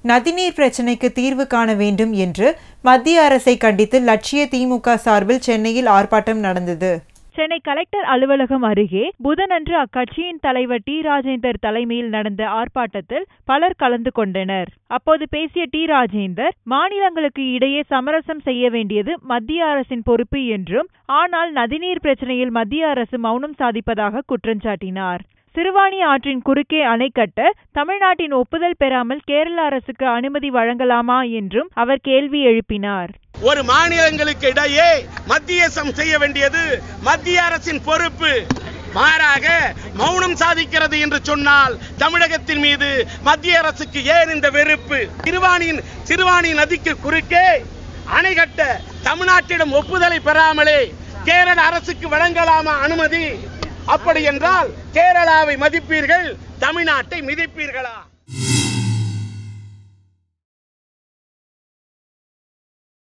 நதிநீர் பிரச்சினைக்கு தீர்வு காண வேண்டும் என்று மத்திய அரசை கண்டித்து லட்சிய திமுக சார்பில் சென்னையில் ஆர்ப்பாட்டம் நடந்தது. சென்னை கலெக்டர் அலுவலகம் அருகே புதனன்று அக்கட்சியின் தலைவர் டி. ராஜேந்தர் தலைமையில் நடந்த ஆர்ப்பாட்டத்தில் பலர் கலந்து கொண்டனர். அப்போது பேசிய டி. ராஜேந்தர், மாநிலங்களுக்கு இடையே சமரசம் செய்ய வேண்டியது மத்திய அரசின் பொறுப்பு என்றும், ஆனால் நதிநீர் பிரச்சனையில் மத்திய அரசு மௌனம் சாதிப்பதாக குற்றஞ்சாட்டினார். சிறுவாணி ஆற்றின் குறுக்கே அணை கட்ட தமிழ்நாட்டின் ஒப்புதல் பெறாமல் கேரள அரசுக்கு அனுமதி வழங்கலாமா என்றும் அவர் கேள்வி எழுப்பினார். ஒரு மாநிலங்களுக்கு இடையே மத்தியஸ்தம் செய்ய வேண்டியது மத்திய அரசின் பொறுப்பு. மாறாக மௌனம் சாதிக்கிறது என்று சொன்னால் தமிழகத்தின் மீது மத்திய அரசுக்கு ஏன் இந்த வெறுப்பு? சிறுவாணி நதிக்கு குறுக்கே அணை கட்ட தமிழ்நாட்டிடம் ஒப்புதலை பெறாமலே கேரள அரசுக்கு வழங்கலாமா அனுமதி? அப்படி என்றால் கேரளாவை மதிப்பீர்கள், தமிழ்நாட்டை மிதிப்பீர்களா?